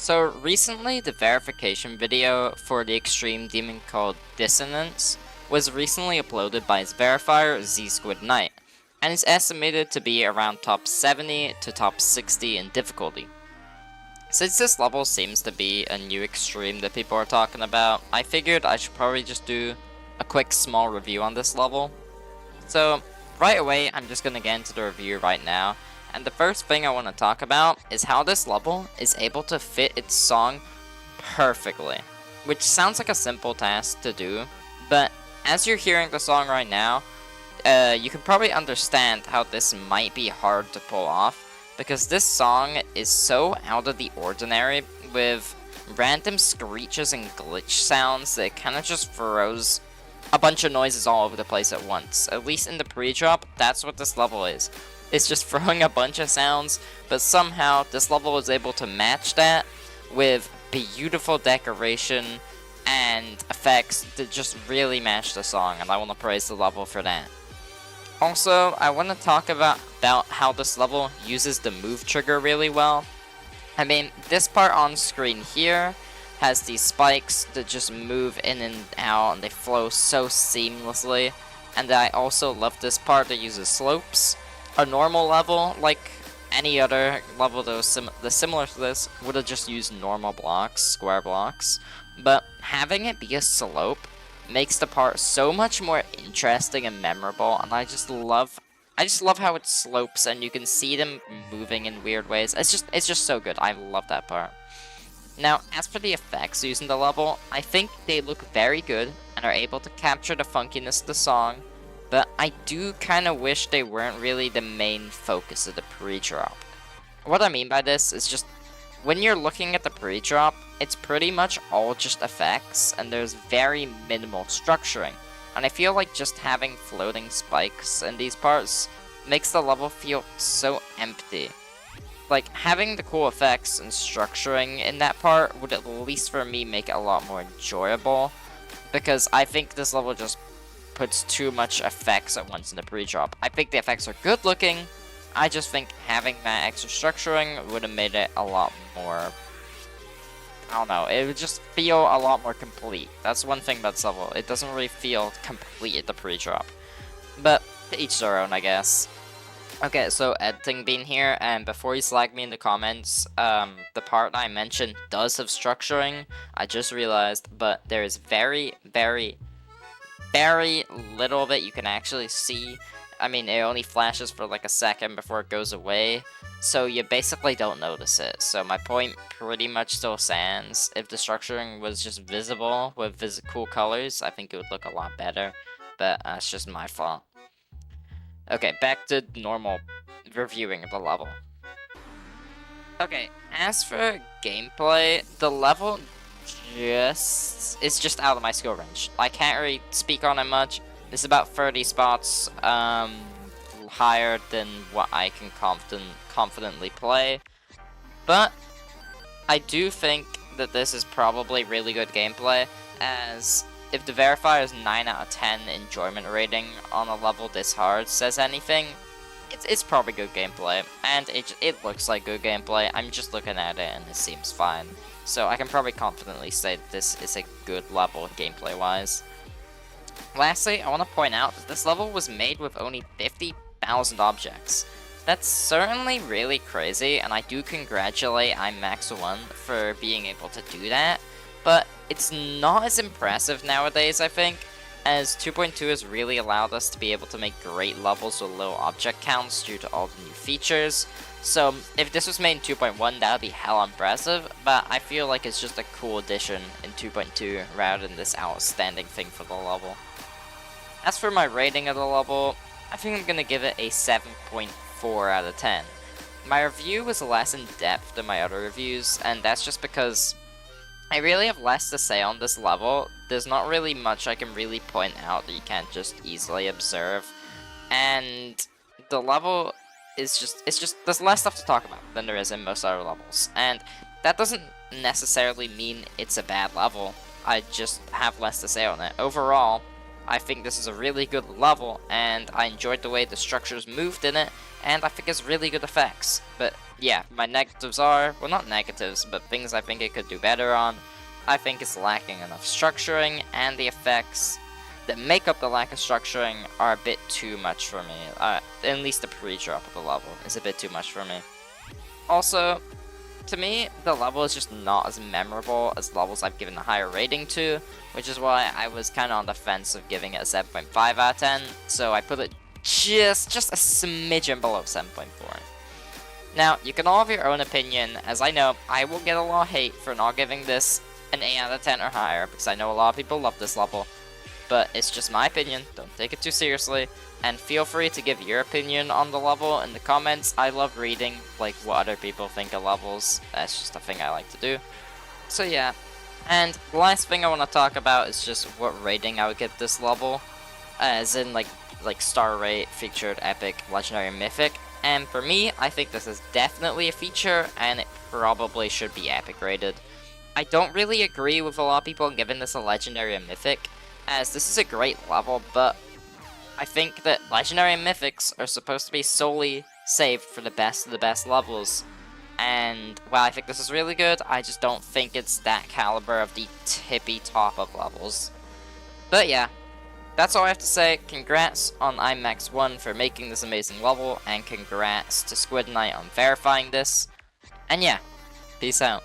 So recently, the verification video for the extreme demon called Dissonance was recently uploaded by its verifier Z Knight, and is estimated to be around top 70 to top 60 in difficulty. Since this level seems to be a new extreme that people are talking about, I figured I should probably just do a quick small review on this level. So right away, I'm just gonna get into the review right now. And the first thing I want to talk about is how this level is able to fit its song perfectly. Which sounds like a simple task to do, but as you're hearing the song right now, you can probably understand how this might be hard to pull off, because this song is so out of the ordinary with random screeches and glitch sounds that it kind of just throws a bunch of noises all over the place at once. At least in the pre-drop, that's what this level is. It's just throwing a bunch of sounds, but somehow this level is able to match that with beautiful decoration and effects that just really match the song, and I want to praise the level for that. Also, I want to talk about how this level uses the move trigger really well. I mean, this part on screen here has these spikes that just move in and out, and they flow so seamlessly. And I also love this part that uses slopes. A normal level, like any other level that was similar to this, would have just used normal blocks, square blocks. But having it be a slope makes the part so much more interesting and memorable, and I just love how it slopes and you can see them moving in weird ways. It's just so good. I love that part. Now, as for the effects used in the level, I think they look very good and are able to capture the funkiness of the song, but I do kind of wish they weren't really the main focus of the pre-drop. What I mean by this is just, when you're looking at the pre-drop, it's pretty much all just effects, and there's very minimal structuring. And I feel like just having floating spikes in these parts makes the level feel so empty. Like, having the cool effects and structuring in that part would, at least for me, make it a lot more enjoyable, because I think this level just puts too much effects at once in the pre-drop. I think the effects are good looking, I just think having that extra structuring would have made it a lot more, I don't know, it would just feel a lot more complete. That's one thing about this level, it doesn't really feel complete at the pre-drop. But to each their own, I guess. Okay, so editing being here, and before you slag me in the comments, the part I mentioned does have structuring, I just realized, but there is very, very, very little that you can actually see. I mean, it only flashes for like a second before it goes away, so you basically don't notice it. So my point pretty much still stands. If the structuring was just visible with cool colors, I think it would look a lot better, but that's just my fault. Okay, back to normal reviewing of the level. Okay, as for gameplay, the level is just out of my skill range. I can't really speak on it much. It's about 30 spots higher than what I can confidently play. But I do think that this is probably really good gameplay, as if the verifier is 9 out of 10 enjoyment rating on a level this hard says anything, it's probably good gameplay, and it looks like good gameplay. I'm just looking at it and it seems fine. So I can probably confidently say that this is a good level gameplay-wise. Lastly, I want to point out that this level was made with only 50,000 objects. That's certainly really crazy, and I do congratulate ImMaxX1 for being able to do that, but it's not as impressive nowadays, I think, as 2.2 has really allowed us to be able to make great levels with low object counts due to all the new features. So if this was made in 2.1, that would be hella impressive, but I feel like it's just a cool addition in 2.2 rather than this outstanding thing for the level. As for my rating of the level, I think I'm gonna give it a 7.4 out of 10. My review was less in depth than my other reviews, and that's just because I really have less to say on this level. There's not really much I can really point out that you can't just easily observe, and the level is there's less stuff to talk about than there is in most other levels, and that doesn't necessarily mean it's a bad level. I just have less to say on it. Overall, I think this is a really good level, and I enjoyed the way the structures moved in it, and I think it's really good effects. But yeah, my negatives are, well, not negatives, but things I think it could do better on. I think it's lacking enough structuring, and the effects that make up the lack of structuring are a bit too much for me. At least the pre-drop of the level is a bit too much for me. Also, to me, the level is just not as memorable as levels I've given a higher rating to, which is why I was kind of on the fence of giving it a 7.5 out of 10, so I put it just a smidgen below 7.4. Now, you can all have your own opinion, as I know I will get a lot of hate for not giving this an 8 out of 10 or higher, because I know a lot of people love this level, but it's just my opinion, don't take it too seriously, and feel free to give your opinion on the level in the comments. I love reading, like, what other people think of levels. That's just a thing I like to do. So yeah, and the last thing I want to talk about is just what rating I would give this level, as in, like star rate, featured, epic, legendary, mythic. And for me, I think this is definitely a feature, and it probably should be epic rated. I don't really agree with a lot of people giving this a legendary and mythic, as this is a great level, but I think that legendary and mythics are supposed to be solely saved for the best of the best levels. And while I think this is really good, I just don't think it's that caliber of the tippy top of levels. But yeah, that's all I have to say. Congrats on ImMaxX1 for making this amazing level, and congrats to Squid Knight on verifying this. And yeah, peace out.